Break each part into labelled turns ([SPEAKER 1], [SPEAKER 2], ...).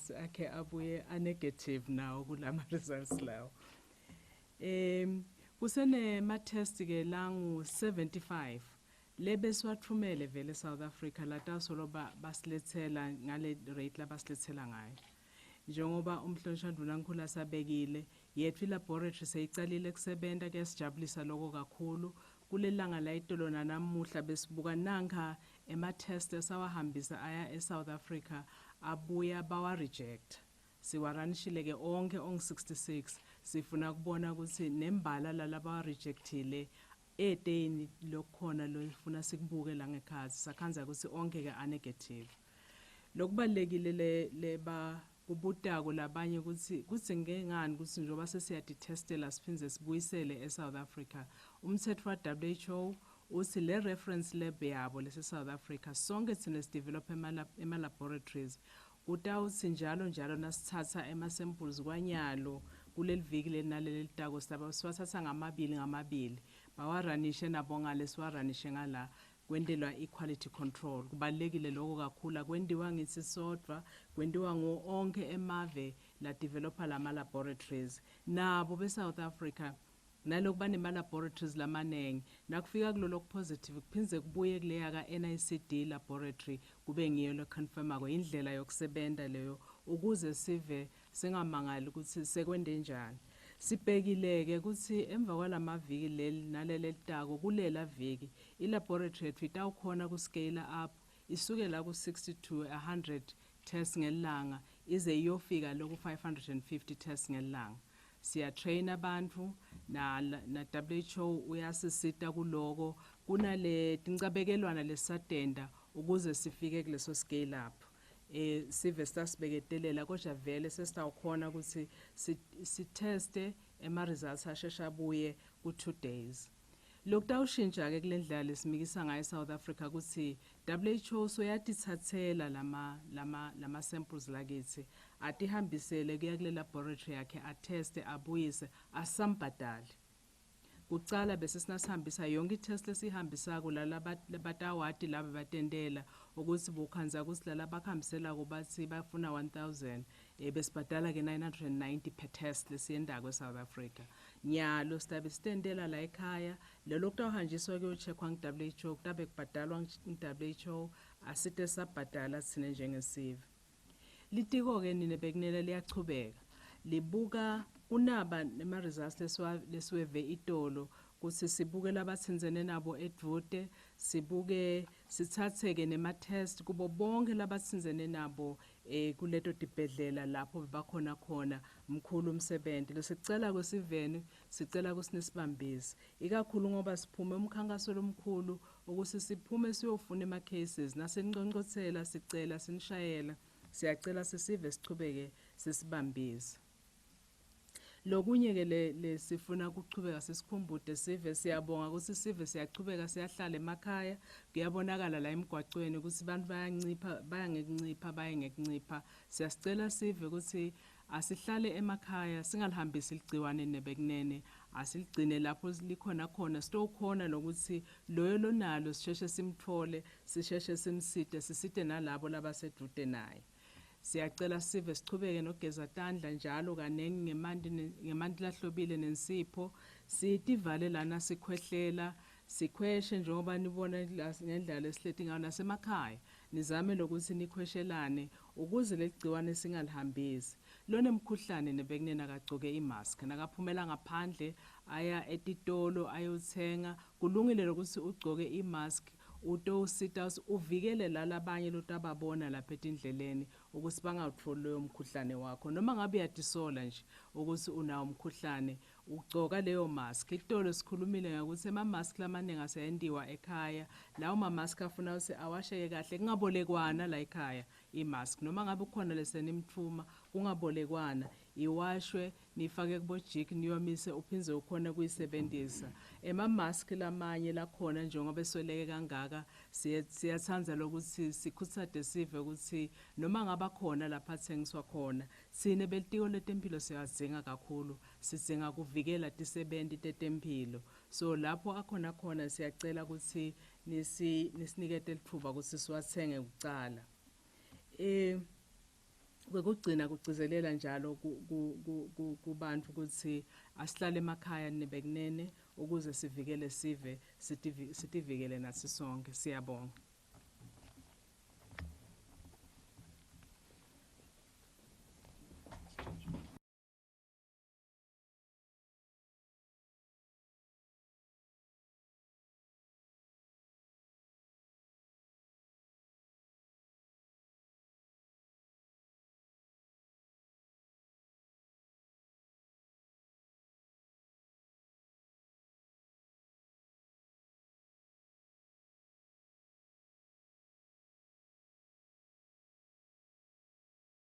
[SPEAKER 1] results akhe abuye a negative now kulama results lawo. Kusene ma test ke langu 75 lebe siwathumele vele South Africa lata solo basilethela ngale rate labasilethela ngayo. Njengoba umhlonishwa Nkhula sabekile yethu laboratory seyicalile kusebenza ke sijabulisa lokho kakhulu kulelanga la itolo namuhla besibuka nanka ema test esawahambisa aya eSouth Africa abuya bawa reject siwaranishile ke onke 66 sifuna kubona ukuthi nembala lalaba rejectile eteni lokhona lofuna sikubuke la ngekhazi sakhanza ukuthi onke ke a negative lokubalekile leba kubutako labanye ukuthi ngengani ukuthi njoba sesiyaditestela siphinze sibuyisele eSouth Africa umthetho wa WHO uthi le reference lab yabo lese South Africa sonke thina sidevelop ema laboratories utawuthi njalo nasithatha ema samples kwanyalo kuleli viki lenaleli litako sitaba siwathatha ngamabili bawaranishe nabo ngale siwaranishe ngala kwendelwa equality control kubalekile lokho kakhulu kwendiwa ngithi sodwa kwendiwa ngo onke emave la developer lama laboratories nabo be South Africa nalokho banema laboratories lamanengi nakufika kulolo positive kuphinze kubuye kuleya ka NICD laboratory kube ngiyo lo confirma ko indlela yokusebenza leyo ukuze sive singamangali ukuthi sekwende njani sibhekileke ukuthi emva kwalamaviki leli naleli litako kulela viki ilaboratory yethu itawukhona ku scale up isuke la ku 60 to 100 tests ngelanga ize iyofika lokhu 550 tests ngelanga siya train abantu na WHO uyasisita kuloko kunale tincabekelwana lesatenda ukuze sifike kuleso scale up sive sasibeketelela kodwa vele sesitawukhona ukuthi siteste ema results ashesha buye ku 2 days lokutawushintsha ke kulendlela lesimikisa ngayo South Africa ukuthi WHO soyatithathela lama samples lakithi atihambisele kuya kule laboratory yakhe ateste abuyise asambadali kucala bese sinasihambisa yonke itest lesihambisa kula batawati laba batendela ukuthi bukhanza ukuthi lala bakhambisela kubathi bafuna 1000 besibhadala ke 990 per test lesiyenda kwe South Africa nyalo sitabe sitendela la ekhaya lelo kutawuhanjiswa ke ucheckwa ngi-WHO kutabe kubhadalwa ngi-WHO asite sabhadala sine njengesive litiko ke nine bekunele liyachubeka libuka unaba nema results lesweve itolo kuthi sibuke labathinzene nabo edvote sibuke sithatheke nema test kubo bonke labathinzene nabo kuleto dibhedlela lapho bakhona khona mkhulu umsebenzi lesicela kwesiveni sicela kusinisibambisi ikakhulu ngoba siphume umkhankaso lomkhulu ukuthi siphume siyofuna ema cases nasenqonqothela sicela sinishayela siyacela sisive sichubeke sisibambisi lokunye ke le sifuna ukuchubeka sesikhumbude sive siyabonga ukuthi sive siyachubeka siyahlala emakhaya kuyabonakala la emgwaqweni ukuthi abantu bayangekuncipha siyasicela sive ukuthi asihlale emakhaya singalihambisi igciwane nebekunene asiligcine lapho likhona khona sitokhona nokuthi loyo lonalo sisheshe simthole sisheshe sisite nalabo labasedude naye siyacela sive sichubeke nogeza tandla njalo kanengi ngemanti lahlobile nensipho sitivale lana sikhwehlela sikhweshe njengoba nibona ngendlela lesihlethi ngayo nasemakhaya nizame lokuthi nikhweshelane ukuze legciwane singalihambisi lona emkhuhlane nebekunena kagcoke imask nakaphumela ngaphandle aya etitolo ayothenga kulungile ukuthi ugcoke imask utosita uvikele lalabanye lotababona lapha etindleleni ukuthi bangawutholi leyo mkhuhlane wakho noma ngabe uyadisola nje ukuthi unawo umkhuhlane ugcoka leyo mask itolo sikhulumile ukuthi ema mask lamaningi asayendiwa ekhaya lawo ma mask afuna ukuthi awasheke kahle kungabolekwana la ekhaya imask noma ngabe ukhona lesenimthuma kungabolekwana iwashwe nifake kubojik niyomise uphinze ukhona kuyisebenzisa ema mask lamanye lakhona njengoba esweleke kangaka siyathanza lokuthi sikhuthade sive ukuthi noma ngaba khona lapha thengiswa khona sine belitiko letempilo siyadzinga kakhulu sidzinga kuvikela tisebenzi tetempilo so lapho akhona khona siyacela ukuthi nisinikete lithuba ukuthi siwathenge kucala kwekugcina kugcizelela njalo kubantu ukuthi asihlale emakhaya nebekunene ukuze sivikele sive sitivikele nathi sonke. Siyabonga.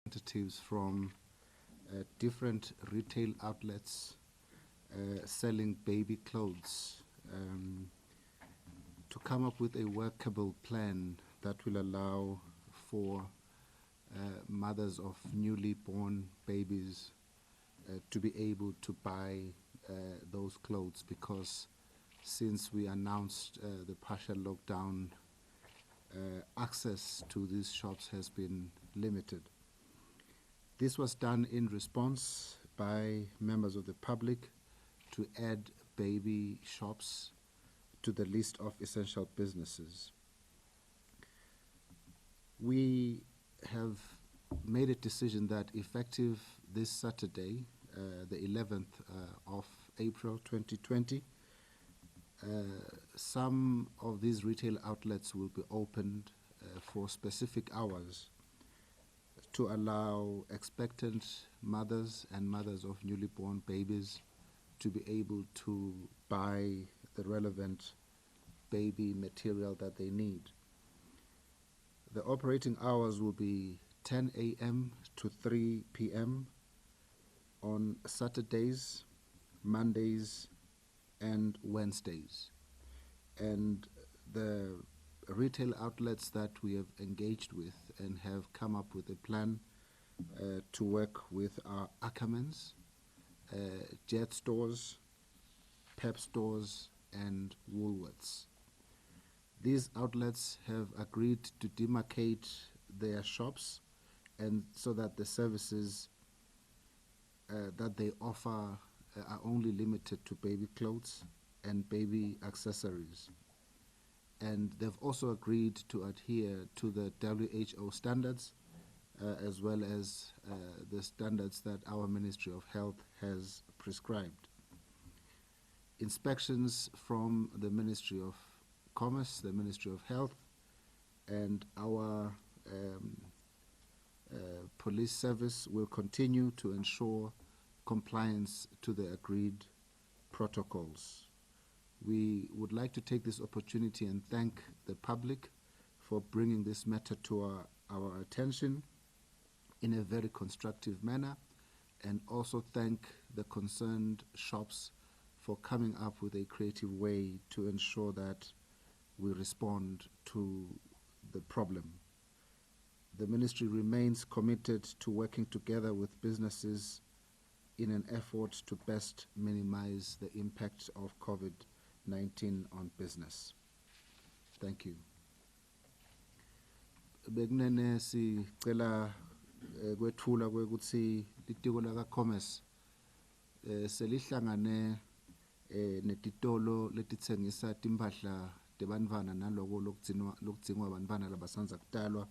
[SPEAKER 2] Representatives from different retail outlets selling baby clothes to come up with a workable plan that will allow for mothers of newly born babies to be able to buy those clothes, because since we announced the partial lockdown, access to these shops has been limited. This was done in response by members of the public to add baby shops to the list of essential businesses. We have made a decision that effective this Saturday, the 11th of April 2020, some of these retail outlets will be opened for specific hours to allow expectant mothers and mothers of newly born babies to be able to buy the relevant baby material that they need. The operating hours will be 10 a.m. to 3 p.m. on Saturdays, Mondays, and Wednesdays. And the retail outlets that we have engaged with and have come up with a plan to work with our Ackermans, Jet stores, Pep stores, and Woolworths. These outlets have agreed to demarcate their shops, and so that the services that they offer are only limited to baby clothes and baby accessories. And they've also agreed to adhere to the WHO standards as well as the standards that our Ministry of Health has prescribed. Inspections from the Ministry of Commerce, the Ministry of Health, and our police service will continue to ensure compliance to the agreed protocols. We would like to take this opportunity and thank the public for bringing this matter to our attention in a very constructive manner, and also thank the concerned shops for coming up with a creative way to ensure that we respond to the problem. The ministry remains committed to working together with businesses in an effort to best minimize the impact of COVID-19 on business. Thank you. Bekunene sicela kwethula kwekuthi litiko la commerce selihlangane netitolo letitsengisa timpahla tebantfwana naloko lokugcinwa bantfwana labasanza kutalwa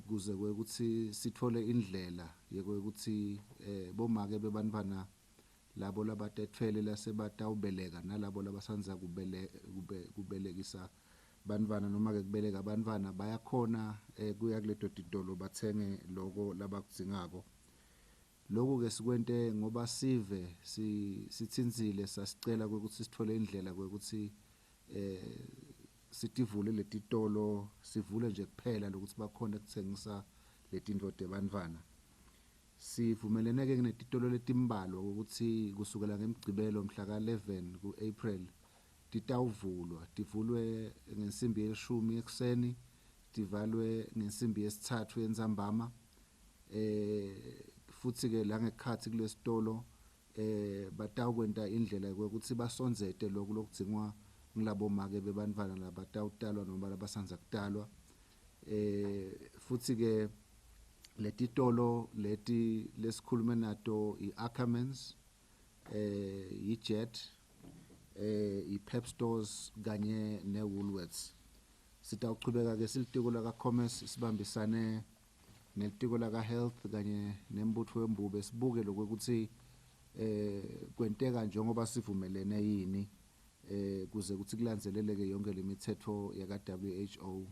[SPEAKER 2] kuze kwekuthi sithole indlela yekwekuthi bomake bebantfwana labo labatetfele lasebatawubeleka nalabo labasanza kubelekisa bantfwana noma ke kubeleka bantfwana bayakhona kuya kuleto titolo bathenge loko labakudzingako. Lokhu ke sikwente ngoba sive sitsinzile sasicela kwekuthi sithole indlela kwekuthi sitivule letitolo sivule nje kuphela lokuthi bakhona kutsengisa letintfo tebantfwana. Sivumelene ke netitolo letimbalwa ukuthi kusukela ngemgcibelo mhla ka 11 ku April titawuvulwa, tivulwe ngensimbi ye10 ekseni, tivalwe ngensimbi yesithathu yentsambama. Futhi ke la ngekhathi kulesitolo batawukwenta indlela yokuthi basonzete lokhu lokugcinwa ngilabo make bebantfwana labatawutalwa noma labasanza kutalwa. Futhi ke letitolo leti lesikhulume nato i-Ackermans, i-Jet, i-Pep Stores kanye ne-Woolworths. Sitawuchubeka ke silitiko laka-commerce sibambisane nelitiko laka-health kanye nembutho wembube sibuke lokuthi kwenteka njengoba sivumelene yini kuze kuthi kulandzeleleke yonke lemithetho yaka-WHO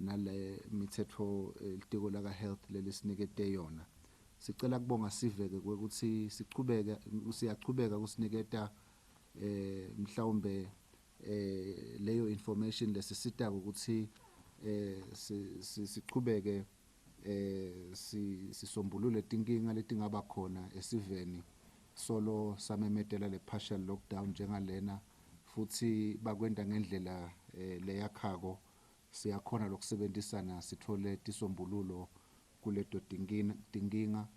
[SPEAKER 2] nale mithetho litiko laka-health lelisinikete yona. Sicela kubonga siveke kwekuthi siyachubeka kusiniketa mhlawumbe leyo information lesisitako ukuthi sichubeke sisombulule tinkinga letingaba khona esiveni solo samemetela le partial lockdown njengalena futhi bakwenta ngendlela leyakhako siyakhona lokusebenzisana sithole tisombululo kuleto tinkinga.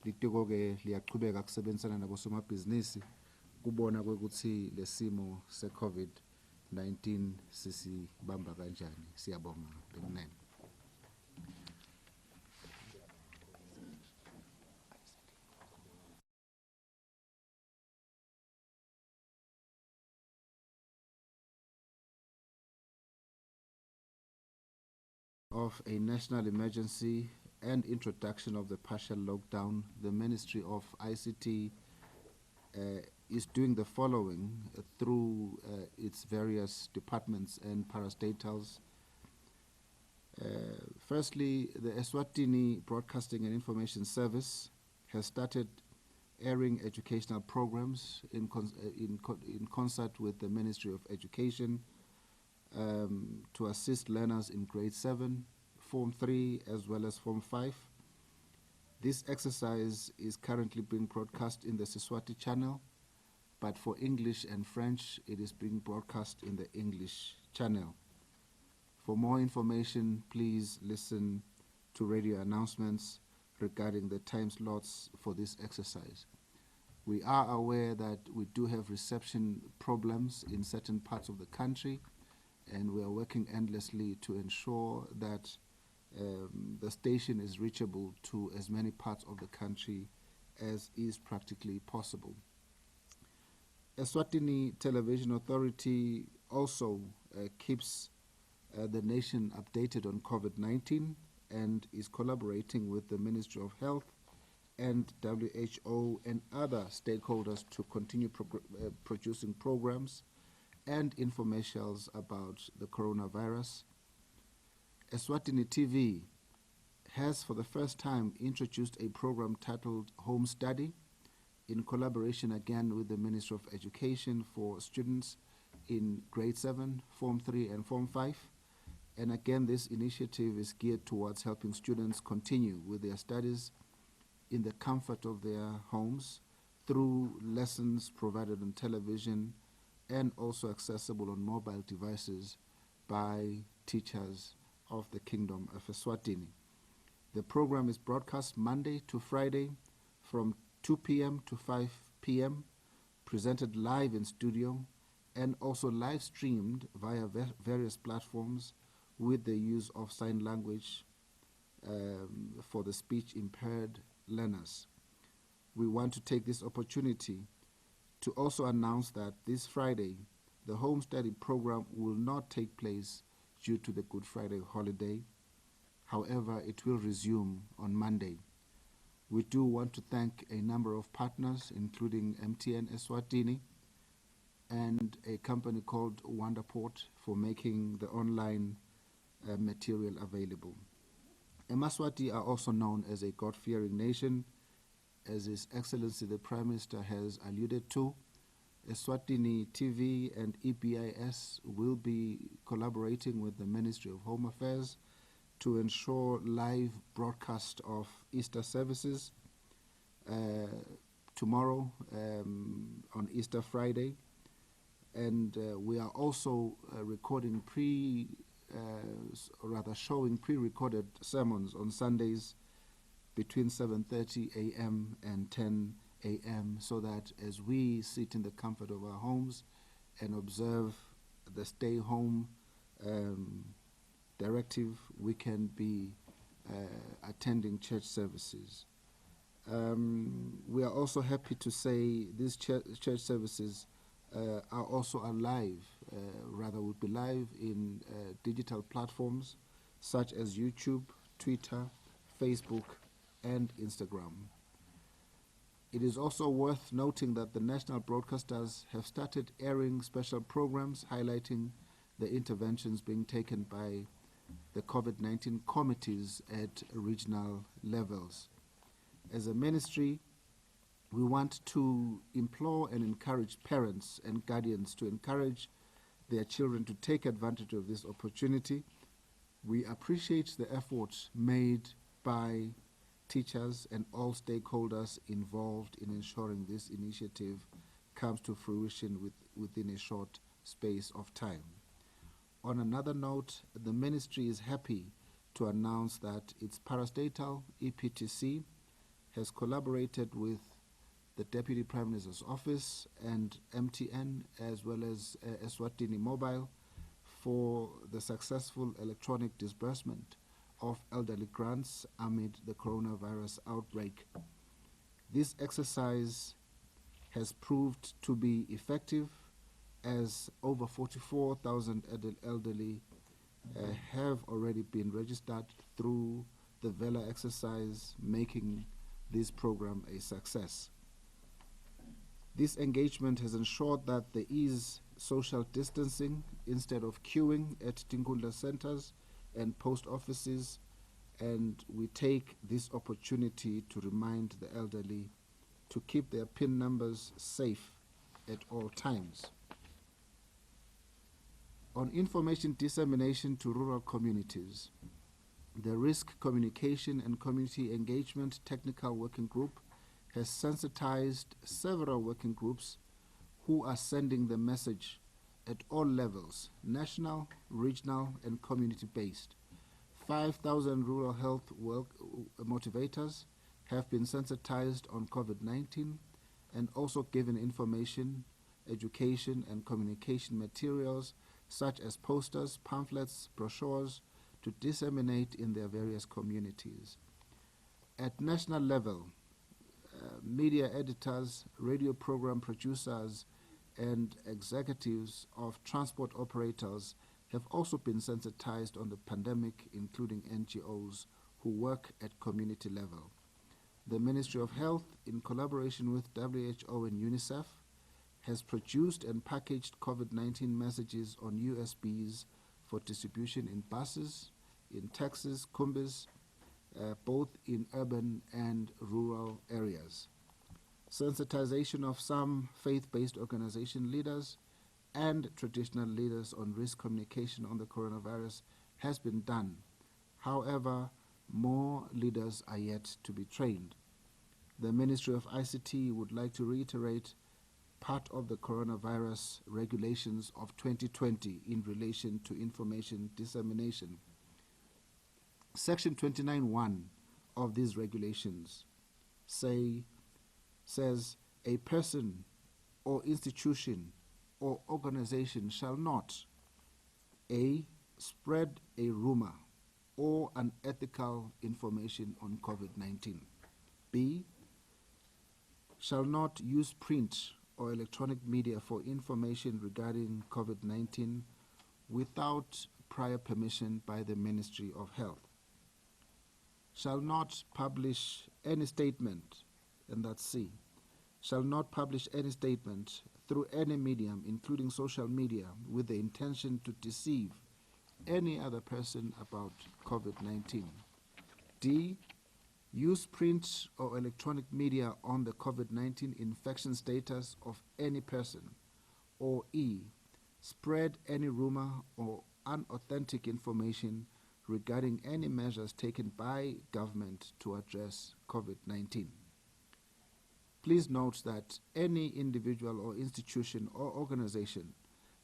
[SPEAKER 2] Litiko ke liyachubeka kusebenzisana nabosomabhizinisi kubona kwekuthi lesimo se-COVID-19 sisibamba kanjani. Siyabonga benginene. Of a national emergency and introduction of the partial lockdown, the Ministry of ICT is doing the following through its various departments and parastatals. Firstly, the Eswatini Broadcasting and Information Service has started airing educational programs in concert with the Ministry of Education to assist learners in grade 7, Form 3, as well as Form 5. This exercise is currently being broadcast in the Eswatini channel, but for English and French, it is being broadcast in the English channel. For more information, please listen to radio announcements regarding the time slots for this exercise. We are aware that we do have reception problems in certain parts of the country, and we are working endlessly to ensure that the station is reachable to as many parts of the country as is practically possible. Eswatini Television Authority also keeps the nation updated on COVID-19 and is collaborating with the Ministry of Health and WHO and other stakeholders to continue producing programs and infomercials about the coronavirus. Eswatini TV has for the first time introduced a program titled Home Study in collaboration again with the Ministry of Education for students in grade 7, Form 3 and Form 5. And again, this initiative is geared towards helping students continue with their studies in the comfort of their homes through lessons provided on television and also accessible on mobile devices by teachers of the Kingdom of Eswatini. The program is broadcast Monday to Friday from 2 p.m. to 5 p.m., presented live in studio, and also live streamed via various platforms with the use of sign language for the speech impaired learners. We want to take this opportunity to also announce that this Friday, the home study program will not take place due to the Good Friday holiday. However, it will resume on Monday. We do want to thank a number of partners, including MTN Eswatini and a company called Wonderport for making the online material available. Emaswati are also known as a God-fearing nation, as His Excellency the Prime Minister has alluded to. Eswatini TV and EBIS will be collaborating with the Ministry of Home Affairs to ensure live broadcast of Easter services tomorrow on Easter Friday. And we are also recording showing pre-recorded sermons on Sundays between 7:30 a.m. and 10 a.m. so that as we sit in the comfort of our homes and observe the stay home directive, we can be attending church services. We are also happy to say these church services are also alive, will be live in digital platforms such as YouTube, Twitter, Facebook, and Instagram. It is also worth noting that the national broadcasters have started airing special programs highlighting the interventions being taken by the COVID-19 committees at regional levels. As a ministry, we want to implore and encourage parents and guardians to encourage their children to take advantage of this opportunity. We appreciate the efforts made by teachers and all stakeholders involved in ensuring this initiative comes to fruition within a short space of time. On another note, the ministry is happy to announce that its parastatal EPTC has collaborated with the Deputy Prime Minister's Office and MTN as well as Eswatini Mobile for the successful electronic disbursement of elderly grants amid the coronavirus outbreak. This exercise has proved to be effective as over 44,000 elderly have already been registered through the VELA exercise, making this program a success. This engagement has ensured that there is social distancing instead of queuing at Tinkunda centers and post offices, and we take this opportunity to remind the elderly to keep their PIN numbers safe at all times. On information dissemination to rural communities, the Risk Communication and Community Engagement Technical Working Group has sensitized several working groups who are sending the message at all levels, national, regional, and community-based. 5,000 rural health motivators have been sensitized on COVID-19 and also given information, education, and communication materials such as posters, pamphlets, brochures to disseminate in their various communities. At national level, media editors, radio program producers, and executives of transport operators have also been sensitized on the pandemic, including NGOs who work at community level. The Ministry of Health, in collaboration with WHO and UNICEF, has produced and packaged COVID-19 messages on USBs for distribution in buses, in taxis, kumbis, both in urban and rural areas. Sensitization of some faith-based organization leaders and traditional leaders on risk communication on the coronavirus has been done. However, more leaders are yet to be trained. The Ministry of ICT would like to reiterate part of the coronavirus regulations of 2020 in relation to information dissemination. Section 29(1) of these regulations says a person or institution or organization shall not A. spread a rumor or unethical information on COVID-19. B. shall not use print or electronic media for information regarding COVID-19 without prior permission by the Ministry of Health. Shall not publish any statement, and that's C, shall not publish any statement through any medium, including social media, with the intention to deceive any other person about COVID-19. D, use print or electronic media on the COVID-19 infection status of any person. Or E, spread any rumor or unauthentic information regarding any measures taken by government to address COVID-19. Please note that any individual or institution or organization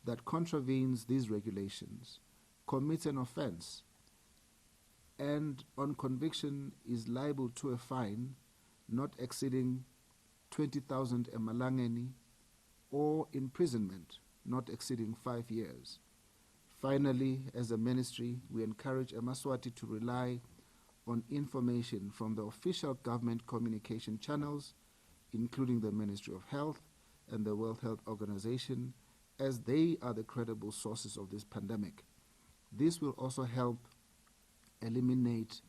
[SPEAKER 2] that contravenes these regulations commits an offense and on conviction is liable to a fine not exceeding 20,000 emalangeni or imprisonment not exceeding 5 years. Finally, as a ministry, we encourage Eswatini to rely on information from the official government communication channels, including the Ministry of Health and the World Health Organization, as they are the credible sources of this pandemic. This will also help eliminate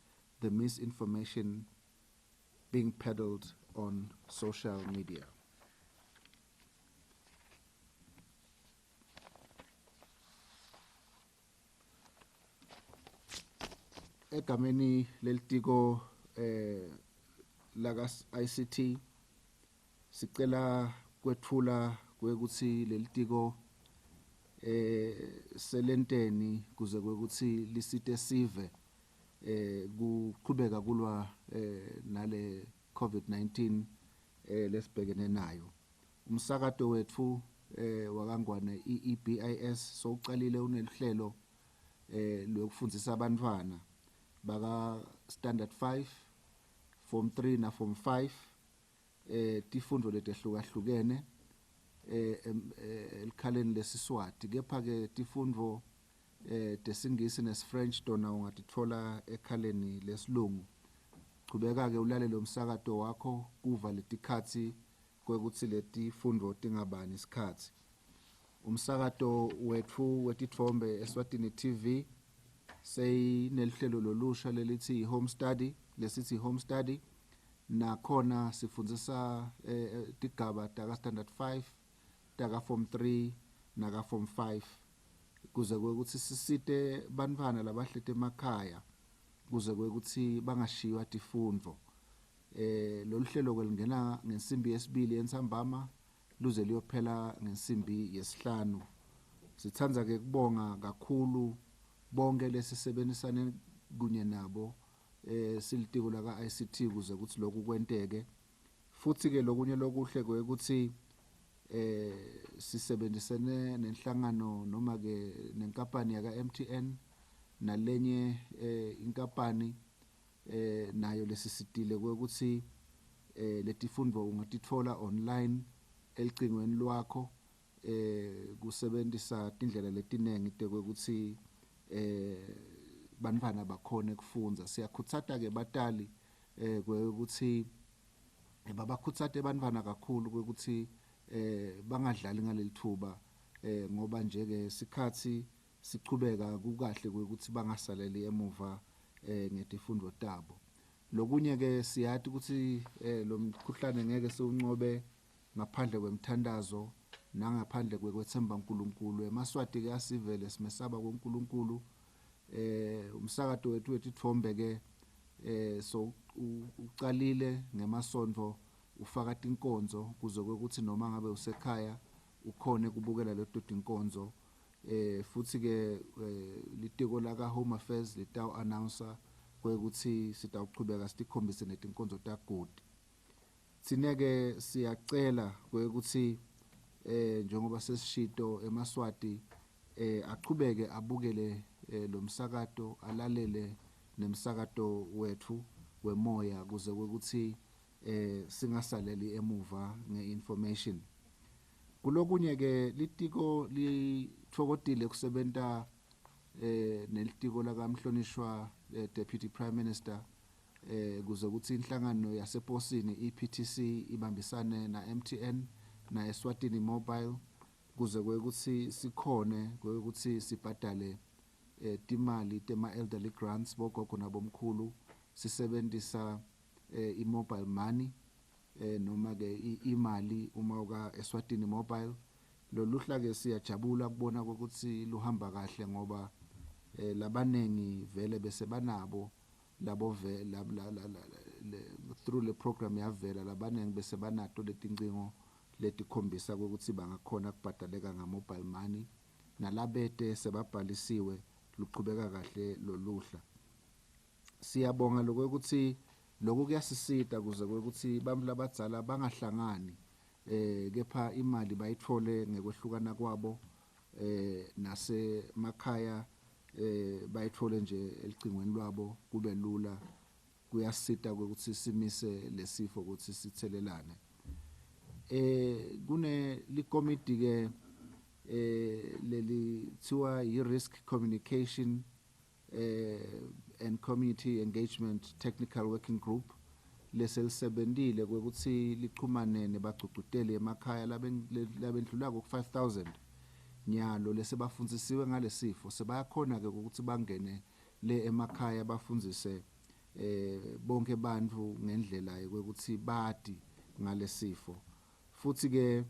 [SPEAKER 2] the misinformation being peddled on social media. Egameni lelitiko lakas ICT sicela kwethula kwekuthi lelitiko selenteni kuze kwekuthi lisite sive kuqhubeka kulwa nale COVID-19 lesibhekene nayo. Umsakato wethu wakangwane EBIS sowuqalile unelihlelo lokufundisa abantwana baka standard 5, form 3 na form 5 tifundvo letehlukahlukene elikhaleni lesiswati, kepha ke tifundvo tesingisi nesifrench tona ungatitfola ekhaleni lesilungu. Chubeka ke ulalele umsakato wakho kuva letikhatsi kwekuthi letifundvo tingabani isikhatsi. Umsakato wetfu wetitfombe Eswatini TV seyinelihlelo lolusha lelithi home study, lesithi home study, nakhona sifundzisa tigaba taka standard 5, taka form 3 naka form 5 kuze kwekuthi sisite bantfwana labahlete emakhaya kuze kwekuthi bangashiywa tifundvo. Loluhlelo kwelingena ngensimbi yesibili entsambama luze liyophela ngensimbi yesihlanu. Sithandza ke kubonga kakhulu bonke lesisebenzisane kunye nabo silitiko laka ICT kuze kuthi lokhu kwenteke. Futhi ke lokunye lokuhle kwekuthi sisebenzisene nenhlangano noma ke nenkampani yaka MTN nalenye inkampani nayo lesisitile kwekuthi letifundvo ungatitfola online elicingweni lwakho kusebenzisa tindlela letinengi tekwekuthi bantfwana bakhone kufundza. Siyakhutsata ke batali kwekuthi babakhutsate bantfwana kakhulu kwekuthi bangadlali ngalelithuba ngoba nje ke sikhatsi sichubeka kukahle kwekuthi bangasaleli emuva ngetifundvo tabo. Lokunye ke siyati ukuthi lo mkhuhlane ngeke siunqobe ngaphandle kwemthandazo nangaphandle kwetsemba uNkulunkulu. Emaswati ke asivele simesaba kuNkulunkulu. Umsakato wethu wetitfombe ke so uqalile ngemasonto ufaka tinkonzo kuze kwekuthi noma ngabe usekhaya ukhone kubukela leto tinkonzo. Futhi ke litiko laka Home Affairs litaw announcer kwekuthi sitawuqhubeka sitikhombise netinkonzo tagodi. Sineke siyacela kwekuthi njengoba sesishito emaswati aqhubeke abukele lo msakato, alalele nemsakato wethu wemoya kuze kwekuthi singasaleli emuva ngeinformation. Kulokunye ke litiko litfokotile kusebenta nelitiko lakamhlonishwa Deputy Prime Minister kuze kuthi inhlangano yaseposini iPTC ibambisane na MTN na Eswatini Mobile kuze kwekuthi sikhone kwekuthi sibhadale timali tema elderly grants bogogo nabomkhulu sisebenzisa i-mobile money noma ke imali uma uka Eswatini Mobile. Loluhla ke siyajabula kubona ukuthi luhamba kahle ngoba labanengi vele bese banabo labo through le program yavela labanengi bese banato letincingo letikhombisa ukuthi bangakhona kubhadaleka nga-mobile money, nalabete sebabhalisiwe luqhubeka kahle loluhla. Siyabonga lokuthi lokhu kuyasisita kuze kwekuthi bantu labadzala bangahlangani kepha imali bayithole ngekwehlukana kwabo nasemakhaya bayithole nje elicingweni lwabo kube lula. Kuyasita kwekuthi simise lesifo ukuthi sithelelane. Kune likomiti ke leli thiwa yi-risk communication and Community Engagement Technical Working Group leselisebentile kwekuthi liqhumane nebagcugcuteli emakhaya labendlula ku-5,000 nyalo lesebafundisiwe ngalesifo sebayakhona ke ukuthi bangene le emakhaya bafundzise bonke bantfu ngendlela yokuthi bati ngalesifo futhi ke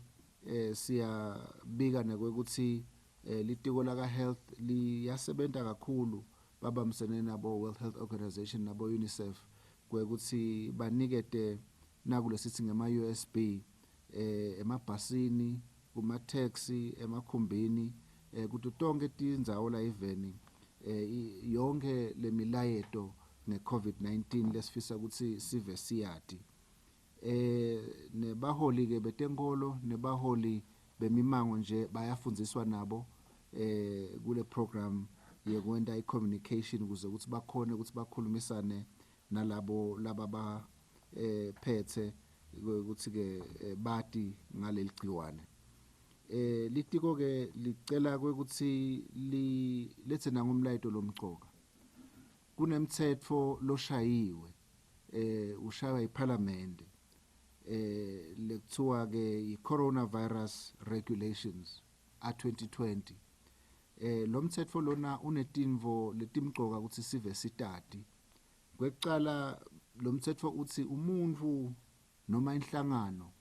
[SPEAKER 2] siyabika nekwekuthi litiko laka health liyasebenta kakhulu babambisene nabo World Health Organization nabo UNICEF kwekuthi banikete nakulesithi ngema USB emabhasini kuma-taxi emakhumbini kuthi tonke tindzawo la even yonke lemilayeto nge-COVID-19 lesifisa ukuthi sive siyati nebaholi ke betenkolo nebaholi bemimango nje bayafundziswa nabo kule program yekwenta i-communication ukuze ukuthi bakhone ukuthi bakhulumisane nalabo laba phethe ukuthi ke bati ngaleli gciwane litiko ke licela ukuthi lethe nangomlayito lomcoka kunemtsetfo loshayiwe ushaywa iParliament lekuthiwa ke i-coronavirus regulations a-2020 lo mtsetfo lona unetinvo letimcoka ukuthi sive sitati kwekucala lo mtsetfo uthi umuntu noma inhlangano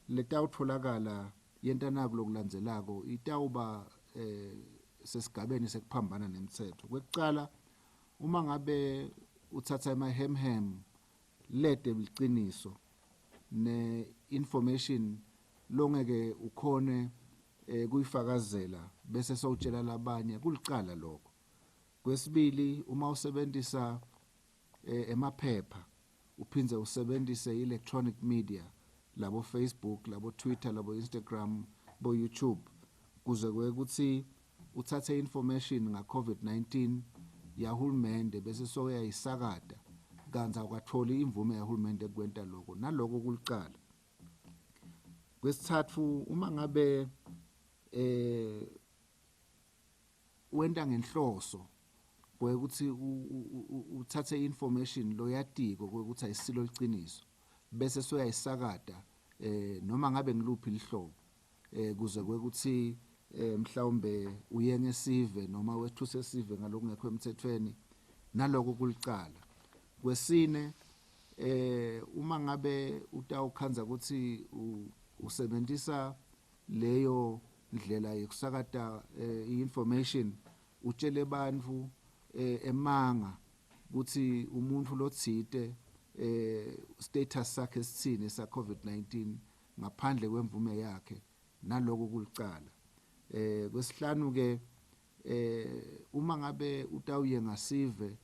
[SPEAKER 2] letawutfolakala yenta naku lokulandzelako itawuba sesigabeni sekuphambana nemtsetfo kwekucala uma ngabe uthatha emahemhem lete liciniso ne-information longeke ukhone kuyifakazela bese sowutshela labanye kulicala lokho kwesibili uma usebenzisa emaphepha uphindze usebenzise electronic media labo Facebook labo Twitter labo Instagram bo YouTube kuze kwekuthi uthathe information nga COVID-19 yahulumende bese soyayisakata kanza ukathola imvume yahulumende kwenta lokho naloko kulicala kwesithathu uma ngabe wenta ngenhloso kwekuthi uthathe information loyatiko kwekuthi ayisilo liciniso bese soyayisakata noma ngabe ngiluphi lihlobo kuze kwekuthi mhlawumbe uye ngesive noma wethuse sive ngalokungekho emthethweni naloko kulicala kwesine uma ngabe utawukhanza ukuthi usebenzisa leyo ndlela yokusakata i-information utshele bantfu emanga ukuthi umuntu lotsite status sakhe sithini sa COVID-19 ngaphandle kwemvume yakhe naloko kulicala kwesihlanu ke uma ngabe utawuye ngasive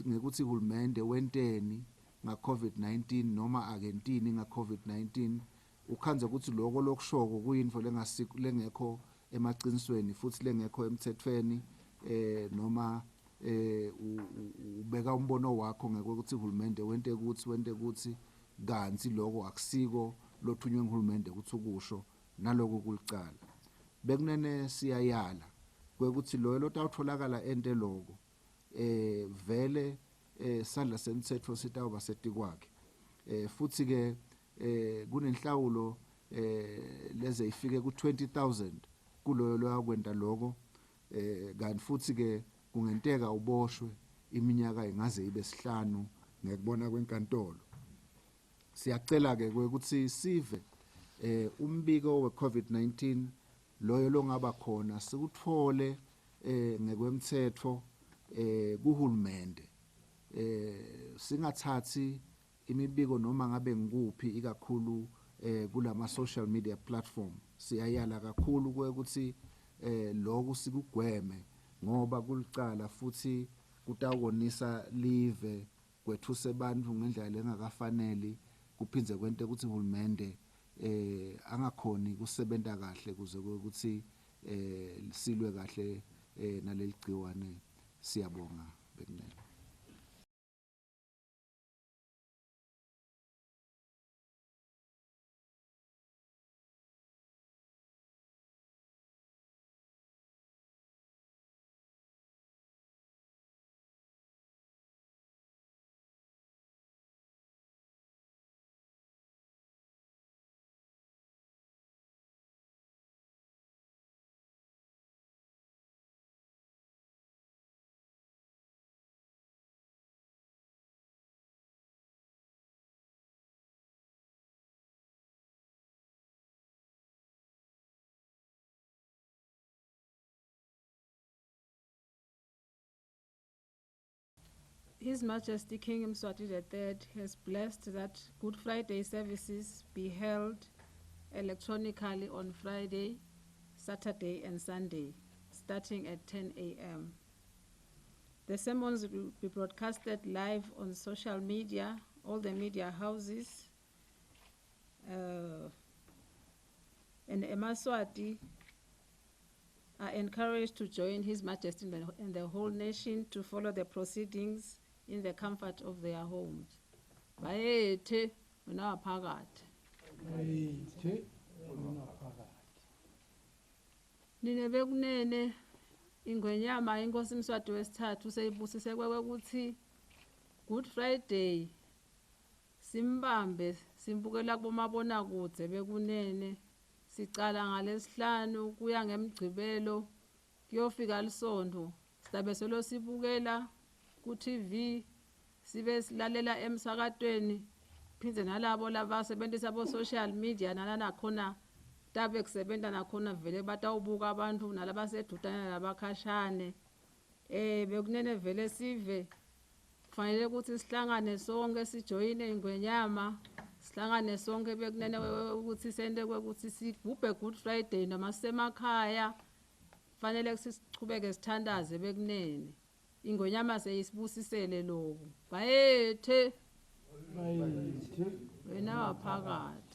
[SPEAKER 2] ngekuthi hulumende wenteni nga COVID-19 noma akentini nga COVID-19 ukhanze ukuthi lokho lokushoko kuyinfo lengekho emacinisweni futhi lengekho emthethweni noma ubeka umbono wakho ngekuthi uhulumende wente kuthi kanti lokho akusiko lothunywe nguhulumende ukuthi ukusho naloko kulicala bekunene siyayala kwekuthi lo lotawutholakala ente lokho vele sandla semthetho sitawuba setikwakhe futhi ke kunenhlawulo leze ifike ku-20,000 kuloyo loyakwenta lokho kanti futhi ke kungenteka uboshwe iminyaka ingaze ibe 5 ngekubona kwenkantolo siyacela ke ukuthi sive umbiko we-COVID-19 loyo longaba khona sikutfole ngekwemthetho kuhulumende singathathi imibiko noma ngabe ngikuphi ikakhulu kulama social media platform siyayala kakhulu ukuthi lokho sikugweme ngoba kulicala futhi kutawonisa live kwethuse bantfu ngendlela lengakafanele kuphindze kwente ukuthi uhulumende angakhoni kusebenta kahle kuze ukuthi silwe kahle naleli gciwane siyabonga bekunene.
[SPEAKER 3] His Majesty King Eswatini III has blessed that Good Friday services be held electronically on Friday, Saturday and Sunday, starting at 10 a.m. The sermons will be broadcasted live on social media, all the media houses, and Emaswati are encouraged to join His Majesty and the whole nation to follow the proceedings in the comfort of their homes. Bayethe unaphakade. Nine bekunene ingwenyama inkosi Mswati wesithathu seyibusise kwekuthi Good Friday simbambe simbukela kubomabona kude bekunene sicala ngalesihlanu kuya ngemgcibelo kuyofika lisondo sizabe selo sibukela ku TV sibe silalela emsakatweni phindze nalabo labasebenzisa bo social media nalana khona tabe kusebenta nakhona vele batawubuka abantu nalabasedutana labakhashane bekunene vele sive kufanele ukuthi sihlangane sonke sijoyine ingwenyama sihlangane sonke bekunene ukuthi sente kwekuthi sigubhe Good Friday noma sisemakhaya kufanele sichubeke sithandaze bekunene ingwenyama seyisibusisele lokho bayethe wena waphakade.